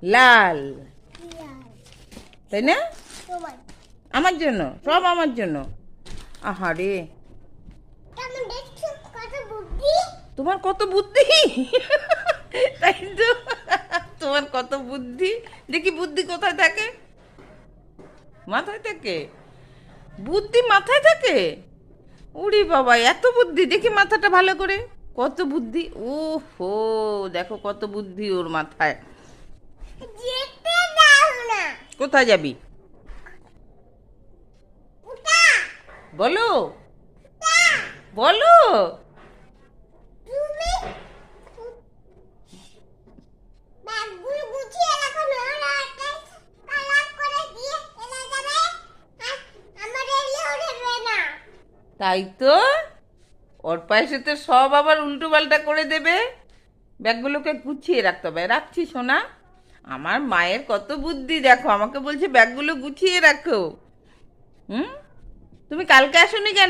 লাল, লাল। তাই না? তোমার আমার জন্য, সব আমার জন্য। আহারে, কেমন দেখছো কত বুদ্ধি? তোমার কত বুদ্ধি! তাই তো, তোমার কত বুদ্ধি। দেখি বুদ্ধি কোথায় থাকে? মাথায় থাকে? বুদ্ধি মাথায় থাকে? উড়ি বাবা, এত বুদ্ধি! দেখি মাথাটা ভালো করে। কত বুদ্ধি! ও হো, দেখো কত বুদ্ধি ওর মাথায়। যেতে দাও না। কোথায় যাবি? ওটা বলো, বলো। তুমি ব্যাগগুলো গুছিয়ে রাখো, নাহলে ওটা কালার করে দিয়ে চলে যাবে আর আমার এলেও দেবে না। তাই তো, ওর পাশে তো সব আবার উল্টো পাল্টা করে দেবে। ব্যাগগুলোকে গুছিয়ে রাখতে হবে। রাখছি সোনা। আমার মায়ের কত বুদ্ধি দেখো, আমাকে বলছে ব্যাগগুলো গুছিয়ে রাখো। হুম, তুমি কালকে আসোনি কেন?